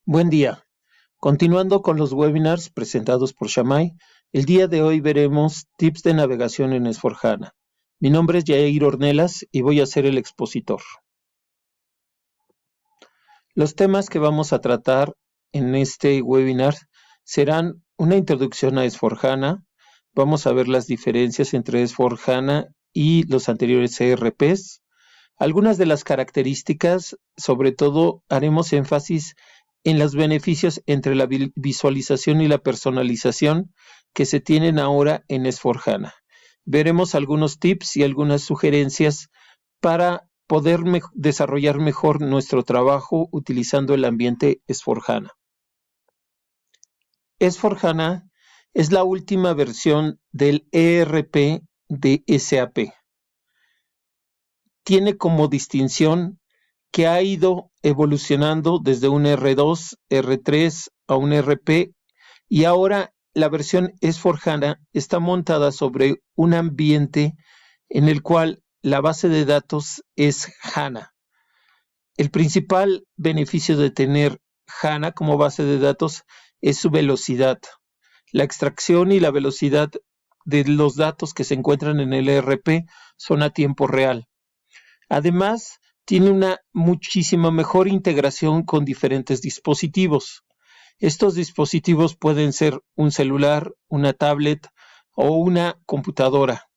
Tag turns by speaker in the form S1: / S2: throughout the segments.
S1: Buen día. Continuando con los webinars presentados por Shamay, el día de hoy veremos tips de navegación en S/4HANA. Mi nombre es Yair Ornelas y voy a ser el expositor. Los temas que vamos a tratar en este webinar serán una introducción a S/4HANA, vamos a ver las diferencias entre S/4HANA y los anteriores ERPs, algunas de las características, sobre todo haremos énfasis en los beneficios entre la visualización y la personalización que se tienen ahora en S/4HANA. Veremos algunos tips y algunas sugerencias para poder desarrollar mejor nuestro trabajo utilizando el ambiente S/4HANA. S/4HANA es la última versión del ERP de SAP. Tiene como distinción que ha ido evolucionando desde un R2, R3 a un ERP y ahora la versión S/4HANA está montada sobre un ambiente en el cual la base de datos es HANA. El principal beneficio de tener HANA como base de datos es su velocidad. La extracción y la velocidad de los datos que se encuentran en el ERP son a tiempo real. Además, tiene una muchísima mejor integración con diferentes dispositivos. Estos dispositivos pueden ser un celular, una tablet o una computadora.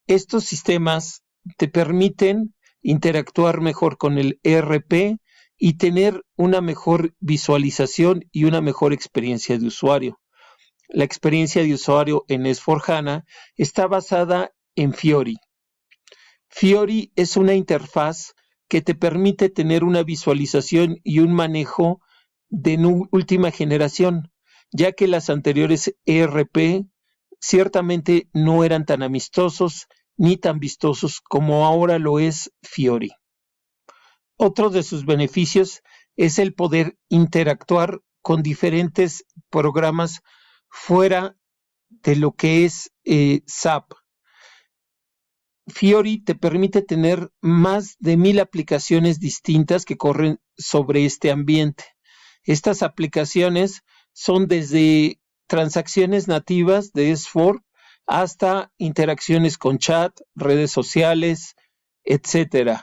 S1: Estos sistemas te permiten interactuar mejor con el ERP y tener una mejor visualización y una mejor experiencia de usuario. La experiencia de usuario en S/4HANA está basada en Fiori. Fiori es una interfaz que te permite tener una visualización y un manejo de última generación, ya que las anteriores ERP ciertamente no eran tan amistosos ni tan vistosos como ahora lo es Fiori. Otro de sus beneficios es el poder interactuar con diferentes programas fuera de lo que es SAP. Fiori te permite tener más de 1000 aplicaciones distintas que corren sobre este ambiente. Estas aplicaciones son desde transacciones nativas de S4 hasta interacciones con chat, redes sociales, etc.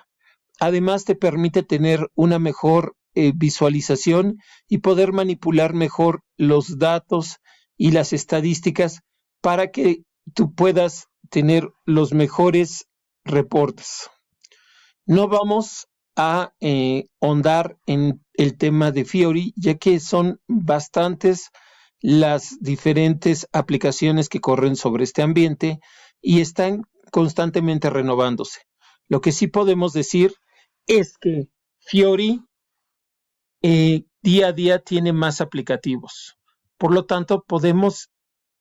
S1: Además te permite tener una mejor visualización y poder manipular mejor los datos y las estadísticas para que tú puedas tener los mejores reportes. No vamos a ahondar en el tema de Fiori, ya que son bastantes las diferentes aplicaciones que corren sobre este ambiente y están constantemente renovándose. Lo que sí podemos decir es que Fiori día a día tiene más aplicativos. Por lo tanto, podemos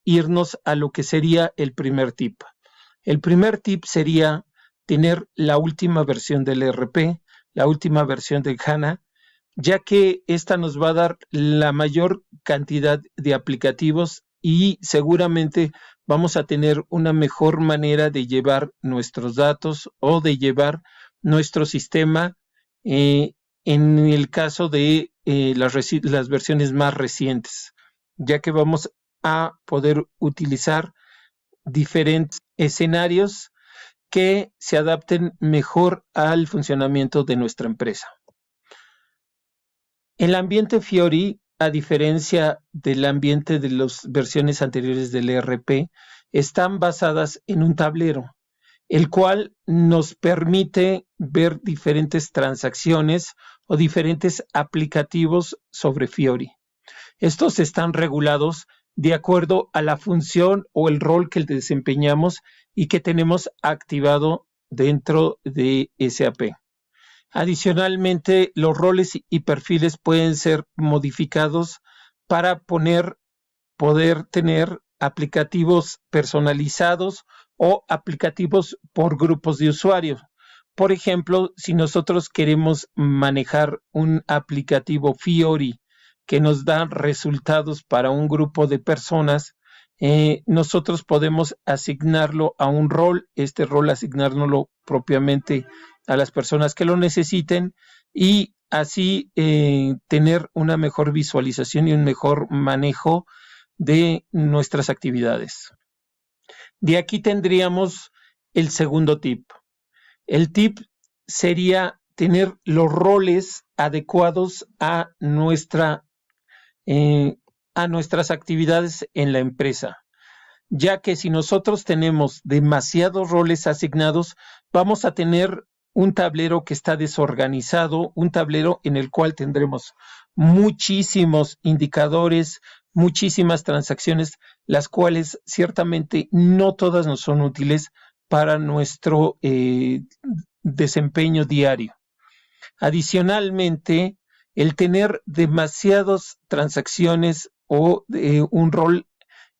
S1: irnos a lo que sería el primer tip. El primer tip sería tener la última versión del ERP, la última versión de HANA, ya que esta nos va a dar la mayor cantidad de aplicativos y seguramente vamos a tener una mejor manera de llevar nuestros datos o de llevar nuestro sistema en el caso de las versiones más recientes, ya que vamos a poder utilizar diferentes escenarios que se adapten mejor al funcionamiento de nuestra empresa. El ambiente Fiori, a diferencia del ambiente de las versiones anteriores del ERP, están basadas en un tablero, el cual nos permite ver diferentes transacciones o diferentes aplicativos sobre Fiori. Estos están regulados de acuerdo a la función o el rol que desempeñamos y que tenemos activado dentro de SAP. Adicionalmente, los roles y perfiles pueden ser modificados para poder tener aplicativos personalizados o aplicativos por grupos de usuarios. Por ejemplo, si nosotros queremos manejar un aplicativo Fiori que nos da resultados para un grupo de personas, nosotros podemos asignarlo a un rol, este rol asignárnoslo propiamente a las personas que lo necesiten y así tener una mejor visualización y un mejor manejo de nuestras actividades. De aquí tendríamos el segundo tip. El tip sería tener los roles adecuados a nuestras actividades en la empresa, ya que si nosotros tenemos demasiados roles asignados, vamos a tener un tablero que está desorganizado, un tablero en el cual tendremos muchísimos indicadores, muchísimas transacciones, las cuales ciertamente no todas nos son útiles para nuestro desempeño diario. Adicionalmente, el tener demasiadas transacciones o un rol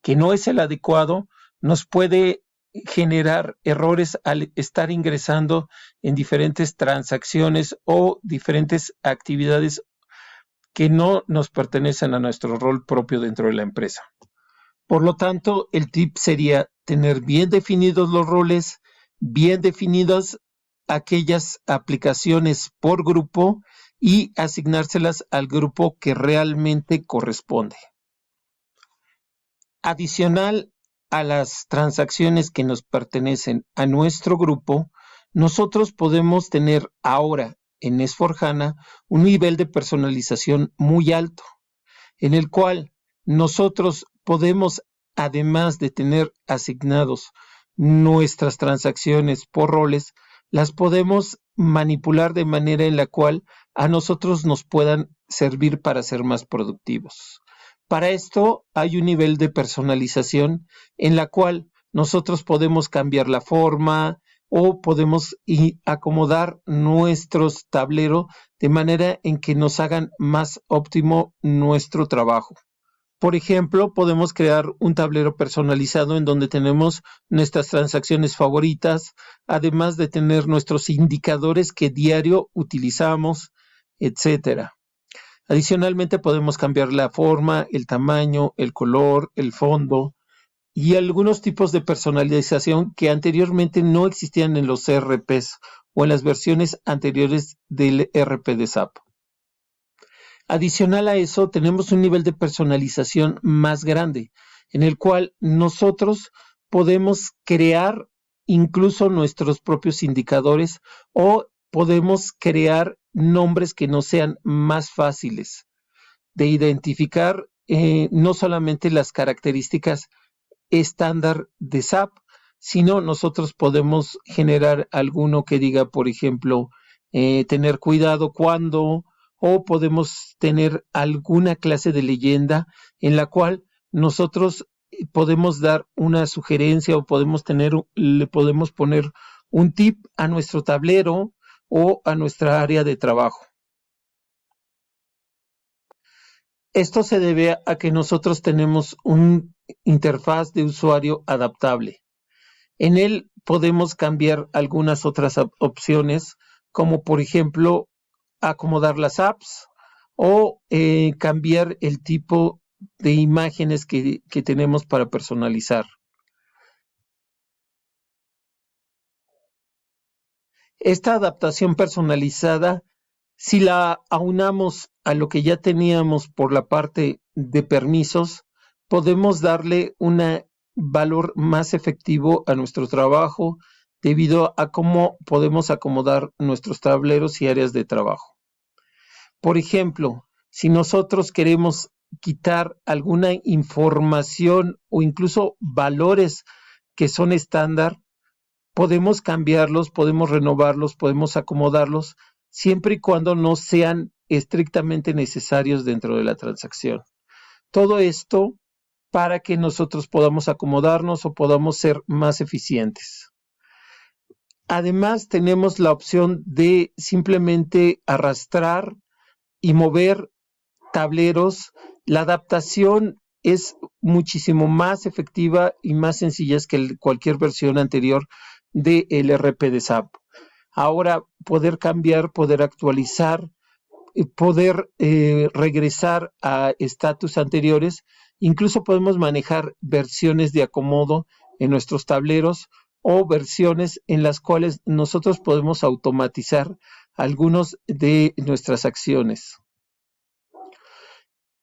S1: que no es el adecuado nos puede generar errores al estar ingresando en diferentes transacciones o diferentes actividades que no nos pertenecen a nuestro rol propio dentro de la empresa. Por lo tanto, el tip sería tener bien definidos los roles, bien definidas aquellas aplicaciones por grupo y asignárselas al grupo que realmente corresponde. Adicional a las transacciones que nos pertenecen a nuestro grupo, nosotros podemos tener ahora en S/4HANA un nivel de personalización muy alto, en el cual nosotros podemos, además de tener asignados nuestras transacciones por roles, las podemos manipular de manera en la cual a nosotros nos puedan servir para ser más productivos. Para esto hay un nivel de personalización en la cual nosotros podemos cambiar la forma o podemos acomodar nuestros tableros de manera en que nos hagan más óptimo nuestro trabajo. Por ejemplo, podemos crear un tablero personalizado en donde tenemos nuestras transacciones favoritas, además de tener nuestros indicadores que diario utilizamos, etcétera. Adicionalmente, podemos cambiar la forma, el tamaño, el color, el fondo y algunos tipos de personalización que anteriormente no existían en los ERPs o en las versiones anteriores del ERP de SAP. Adicional a eso, tenemos un nivel de personalización más grande, en el cual nosotros podemos crear incluso nuestros propios indicadores o podemos crear nombres que nos sean más fáciles de identificar, no solamente las características estándar de SAP, sino nosotros podemos generar alguno que diga, por ejemplo, tener cuidado cuando, o podemos tener alguna clase de leyenda en la cual nosotros podemos dar una sugerencia o le podemos poner un tip a nuestro tablero o a nuestra área de trabajo. Esto se debe a que nosotros tenemos un interfaz de usuario adaptable. En él podemos cambiar algunas otras opciones, como por ejemplo acomodar las apps o cambiar el tipo de imágenes que tenemos para personalizar. Esta adaptación personalizada, si la aunamos a lo que ya teníamos por la parte de permisos, podemos darle un valor más efectivo a nuestro trabajo debido a cómo podemos acomodar nuestros tableros y áreas de trabajo. Por ejemplo, si nosotros queremos quitar alguna información o incluso valores que son estándar, podemos cambiarlos, podemos renovarlos, podemos acomodarlos, siempre y cuando no sean estrictamente necesarios dentro de la transacción. Todo esto para que nosotros podamos acomodarnos o podamos ser más eficientes. Además, tenemos la opción de simplemente arrastrar y mover tableros. La adaptación es muchísimo más efectiva y más sencilla que cualquier versión anterior del ERP de SAP. Ahora poder cambiar, poder actualizar, poder regresar a estatus anteriores, incluso podemos manejar versiones de acomodo en nuestros tableros o versiones en las cuales nosotros podemos automatizar algunos de nuestras acciones.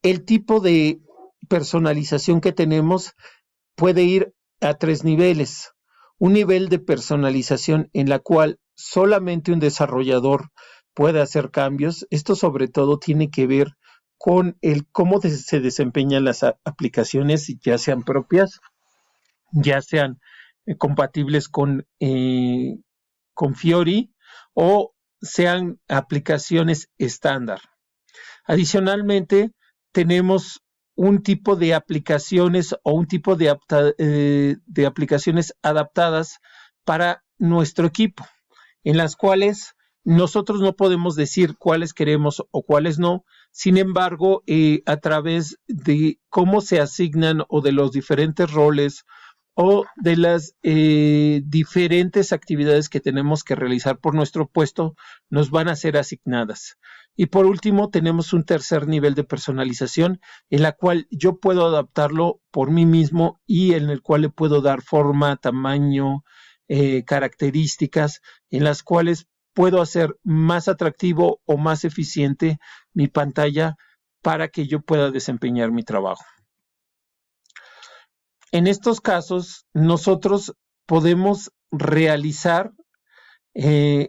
S1: El tipo de personalización que tenemos puede ir a 3 niveles. Un nivel de personalización en la cual solamente un desarrollador puede hacer cambios. Esto sobre todo tiene que ver con el cómo se desempeñan las aplicaciones, ya sean propias, ya sean compatibles con Fiori o sean aplicaciones estándar. Adicionalmente, tenemos un tipo de aplicaciones o un tipo de aplicaciones adaptadas para nuestro equipo, en las cuales nosotros no podemos decir cuáles queremos o cuáles no. Sin embargo, a través de cómo se asignan o de los diferentes roles o de las diferentes actividades que tenemos que realizar por nuestro puesto, nos van a ser asignadas. Y por último, tenemos un tercer nivel de personalización en la cual yo puedo adaptarlo por mí mismo y en el cual le puedo dar forma, tamaño, características en las cuales puedo hacer más atractivo o más eficiente mi pantalla para que yo pueda desempeñar mi trabajo. En estos casos, nosotros podemos realizar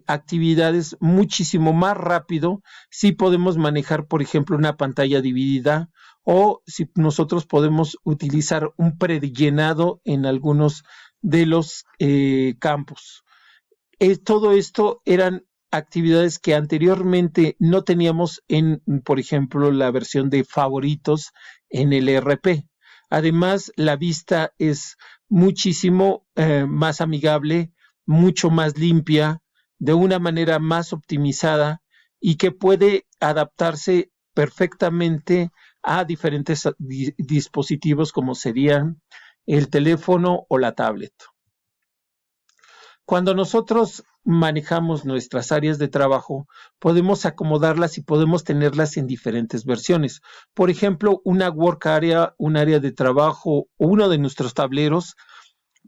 S1: actividades muchísimo más rápido si podemos manejar, por ejemplo, una pantalla dividida o si nosotros podemos utilizar un prellenado en algunos de los campos. Todo esto eran actividades que anteriormente no teníamos en, por ejemplo, la versión de favoritos en el ERP. Además, la vista es muchísimo más amigable, mucho más limpia, de una manera más optimizada y que puede adaptarse perfectamente a diferentes dispositivos como serían el teléfono o la tablet. Cuando nosotros manejamos nuestras áreas de trabajo, podemos acomodarlas y podemos tenerlas en diferentes versiones. Por ejemplo, una work area, un área de trabajo o uno de nuestros tableros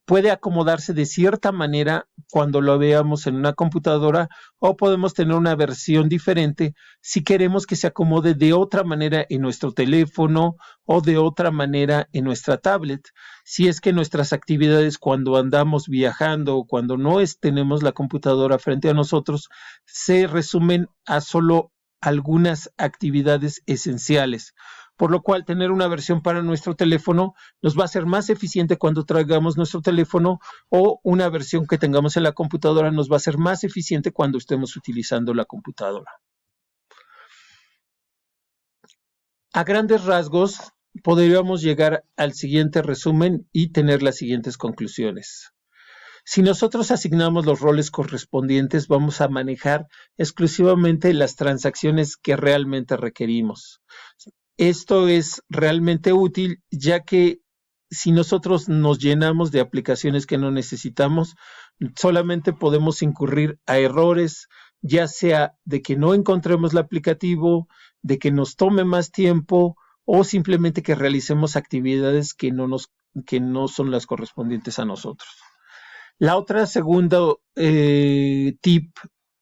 S1: puede acomodarse de cierta manera cuando lo veamos en una computadora o podemos tener una versión diferente si queremos que se acomode de otra manera en nuestro teléfono o de otra manera en nuestra tablet. Si es que nuestras actividades cuando andamos viajando o cuando no tenemos la computadora frente a nosotros se resumen a solo algunas actividades esenciales. Por lo cual, tener una versión para nuestro teléfono nos va a ser más eficiente cuando traigamos nuestro teléfono o una versión que tengamos en la computadora nos va a ser más eficiente cuando estemos utilizando la computadora. A grandes rasgos, podríamos llegar al siguiente resumen y tener las siguientes conclusiones. Si nosotros asignamos los roles correspondientes, vamos a manejar exclusivamente las transacciones que realmente requerimos. Esto es realmente útil, ya que si nosotros nos llenamos de aplicaciones que no necesitamos, solamente podemos incurrir a errores, ya sea de que no encontremos el aplicativo, de que nos tome más tiempo o simplemente que realicemos actividades que no son las correspondientes a nosotros. La otra segunda tip,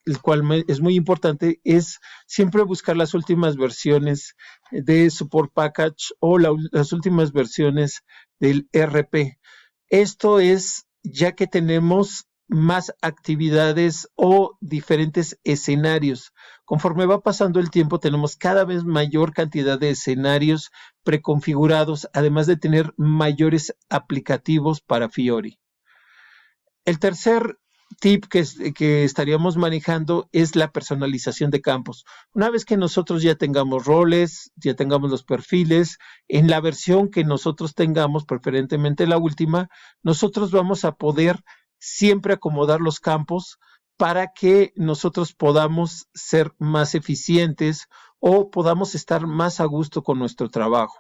S1: el cual es muy importante, es siempre buscar las últimas versiones de Support Package o las últimas versiones del ERP. Esto es ya que tenemos más actividades o diferentes escenarios. Conforme va pasando el tiempo, tenemos cada vez mayor cantidad de escenarios preconfigurados, además de tener mayores aplicativos para Fiori. El tercer tip que estaríamos manejando es la personalización de campos. Una vez que nosotros ya tengamos roles, ya tengamos los perfiles, en la versión que nosotros tengamos, preferentemente la última, nosotros vamos a poder siempre acomodar los campos para que nosotros podamos ser más eficientes o podamos estar más a gusto con nuestro trabajo.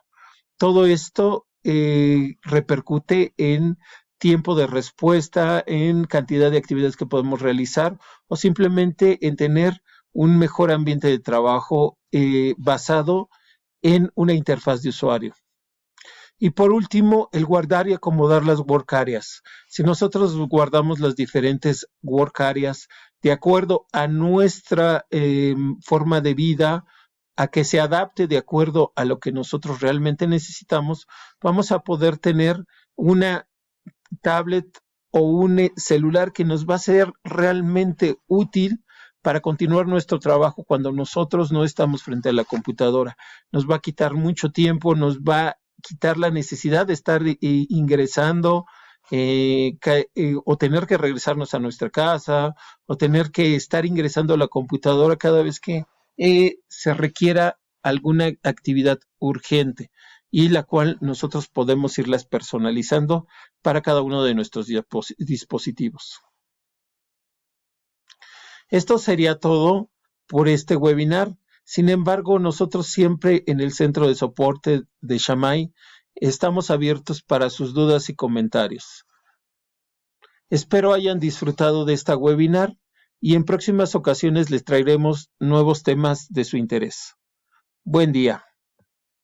S1: Todo esto repercute en tiempo de respuesta, en cantidad de actividades que podemos realizar o simplemente en tener un mejor ambiente de trabajo basado en una interfaz de usuario. Y por último, el guardar y acomodar las work areas. Si nosotros guardamos las diferentes work areas de acuerdo a nuestra forma de vida, a que se adapte de acuerdo a lo que nosotros realmente necesitamos, vamos a poder tener una tablet o un celular que nos va a ser realmente útil para continuar nuestro trabajo cuando nosotros no estamos frente a la computadora. Nos va a quitar mucho tiempo, nos va a quitar la necesidad de estar ingresando o tener que regresarnos a nuestra casa o tener que estar ingresando a la computadora cada vez que se requiera alguna actividad urgente y la cual nosotros podemos irlas personalizando para cada uno de nuestros dispositivos. Esto sería todo por este webinar. Sin embargo, nosotros siempre en el centro de soporte de Shamay estamos abiertos para sus dudas y comentarios. Espero hayan disfrutado de esta webinar y en próximas ocasiones les traeremos nuevos temas de su interés. Buen día.